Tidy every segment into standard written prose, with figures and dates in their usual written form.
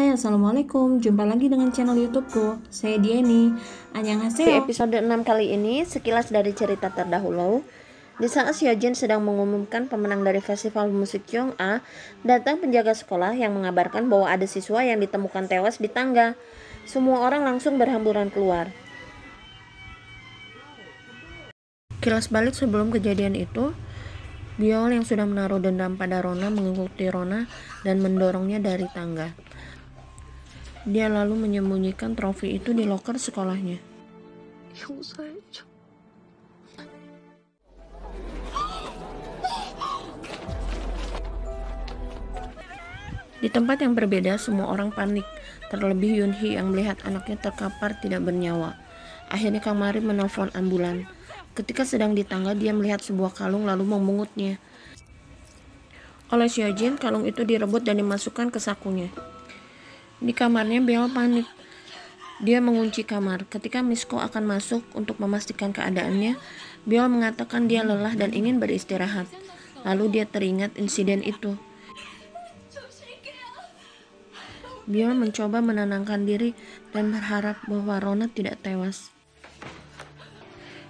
Hai, Assalamualaikum. Jumpa lagi dengan channel YouTubeku. Saya Dieni. Di Annyeonghaseyo. episode 6 kali ini, sekilas dari cerita terdahulu. Di saat Hyojin sedang mengumumkan pemenang dari festival musik Kyung-a, datang penjaga sekolah yang mengabarkan bahwa ada siswa yang ditemukan tewas di tangga. Semua orang langsung berhamburan keluar. Kilas balik sebelum kejadian itu, Biol yang sudah menaruh dendam pada Rona mengikuti Rona dan mendorongnya dari tangga. Dia lalu menyembunyikan trofi itu di loker sekolahnya. Di tempat yang berbeda, semua orang panik, terlebih Yunhee yang melihat anaknya terkapar tidak bernyawa. Akhirnya Kang Mari menelpon ambulan. Ketika sedang di tangga, dia melihat sebuah kalung lalu memungutnya. Oleh Hyojin, kalung itu direbut dan dimasukkan ke sakunya. Di kamarnya, Biol panik. Dia mengunci kamar. Ketika Misko akan masuk untuk memastikan keadaannya, Biol mengatakan dia lelah dan ingin beristirahat. Lalu dia teringat insiden itu. Biol mencoba menenangkan diri dan berharap bahwa Rona tidak tewas.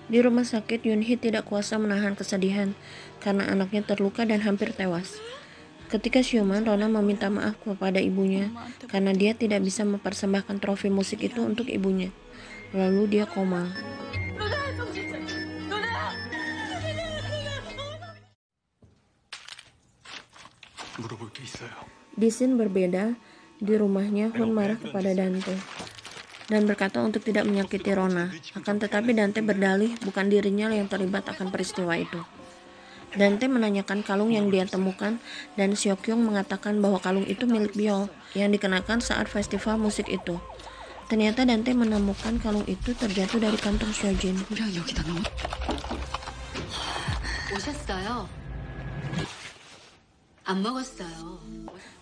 Di rumah sakit, Yunhee tidak kuasa menahan kesedihan karena anaknya terluka dan hampir tewas. Ketika siuman, Rona meminta maaf kepada ibunya karena dia tidak bisa mempersembahkan trofi musik itu untuk ibunya. Lalu dia koma. Di scene berbeda, di rumahnya Hun marah kepada Dante dan berkata untuk tidak menyakiti Rona. Akan tetapi Dante berdalih bukan dirinya yang terlibat akan peristiwa itu. Dante menanyakan kalung yang dia temukan dan Seokkyung mengatakan bahwa kalung itu milik Biol yang dikenakan saat festival musik itu. Ternyata Dante menemukan kalung itu terjatuh dari kantung Hyojin.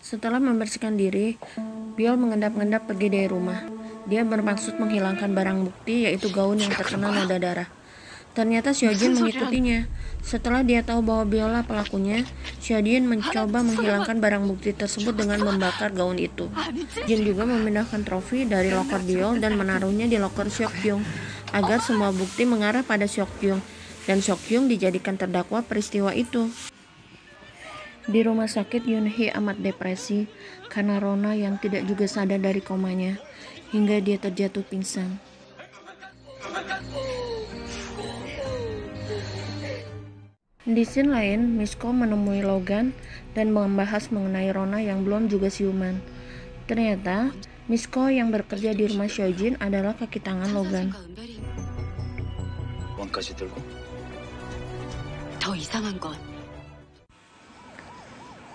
Setelah membersihkan diri, Biol mengendap-endap pergi dari rumah. Dia bermaksud menghilangkan barang bukti, yaitu gaun yang terkena noda darah. Ternyata Hyojin mengikutinya. Setelah dia tahu bahwa Biola pelakunya, Hyojin mencoba menghilangkan barang bukti tersebut dengan membakar gaun itu. Jin juga memindahkan trofi dari loker Biol dan menaruhnya di loker Seokkyung agar semua bukti mengarah pada Seokkyung dan Seokkyung dijadikan terdakwa peristiwa itu. Di rumah sakit, Yunhee amat depresi karena Rona yang tidak juga sadar dari komanya hingga dia terjatuh pingsan. Di scene lain, Misko menemui Logan dan membahas mengenai Rona yang belum juga siuman. Ternyata, Misko yang bekerja di rumah Hyojin adalah kaki tangan Logan.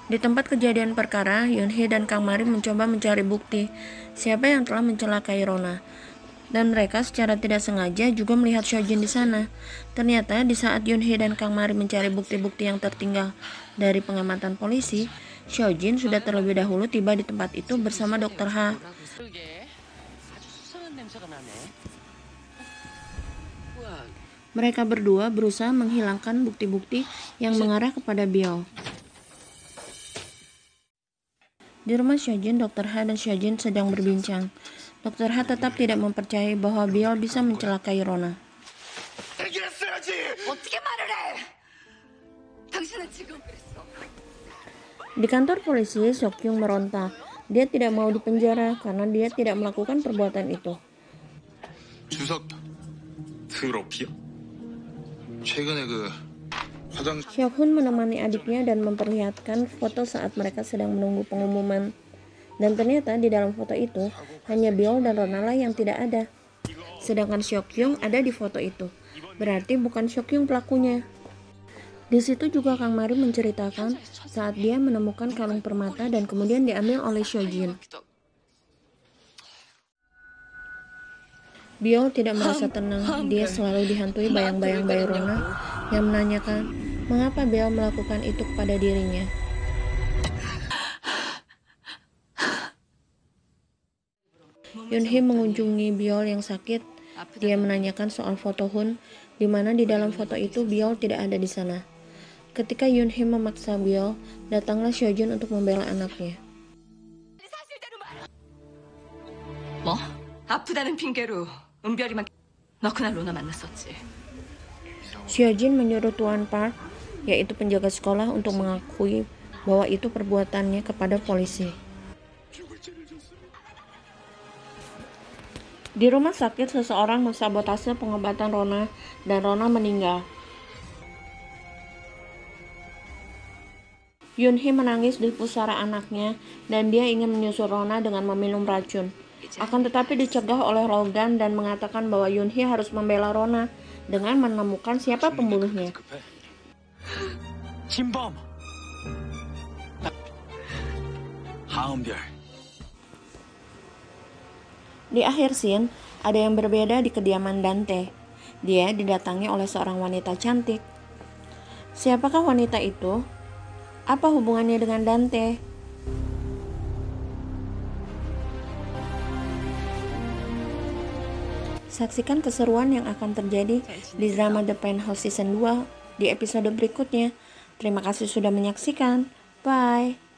Di tempat kejadian perkara, Yunhee dan Kang Mari mencoba mencari bukti siapa yang telah mencelakai Rona. Dan mereka secara tidak sengaja juga melihat Hyojin di sana. Ternyata di saat Yunhee dan Kang Mari mencari bukti-bukti yang tertinggal dari pengamatan polisi, Hyojin sudah terlebih dahulu tiba di tempat itu bersama Dr. Ha. Mereka berdua berusaha menghilangkan bukti-bukti yang mengarah kepada Biol. Di rumah Hyojin, Dr. Ha dan Hyojin sedang berbincang. Dr. Ha tetap tidak mempercayai bahwa Biol bisa mencelakai Rona. Di kantor polisi, Seokkyung meronta. Dia tidak mau dipenjara karena dia tidak melakukan perbuatan itu. Seok-hun menemani adiknya dan memperlihatkan foto saat mereka sedang menunggu pengumuman. Dan ternyata di dalam foto itu hanya Biol dan Ronala yang tidak ada. Sedangkan Seokkyung ada di foto itu. Berarti bukan Seokkyung pelakunya. Di situ juga Kang Mari menceritakan saat dia menemukan kalung permata dan kemudian diambil oleh Hyojin. Biol tidak merasa tenang. Dia selalu dihantui bayang-bayang bayi Rona yang menanyakan mengapa Biol melakukan itu kepada dirinya. Yunhee mengunjungi Biol yang sakit. Dia menanyakan soal foto Hun, di mana di dalam foto itu Biol tidak ada di sana. Ketika Yunhee memaksa Biol, datanglah Hyojin untuk membela anaknya. 뭐? 아프다는 핑계로 은별이만 너 그날 로나 만났었지. Hyojin menyuruh Tuan Park, yaitu penjaga sekolah, untuk mengakui bahwa itu perbuatannya kepada polisi. Di rumah sakit, seseorang mensabotase pengobatan Rona dan Rona meninggal. Yoon-hee menangis di pusara anaknya dan dia ingin menyusul Rona dengan meminum racun. Akan tetapi dicegah oleh Logan dan mengatakan bahwa Yoon-hee harus membela Rona dengan menemukan siapa pembunuhnya. 김범. 하은별. Di akhir scene, ada yang berbeda di kediaman Dante. Dia didatangi oleh seorang wanita cantik. Siapakah wanita itu? Apa hubungannya dengan Dante? Saksikan keseruan yang akan terjadi di drama The Penthouse Season 2 di episode berikutnya. Terima kasih sudah menyaksikan. Bye!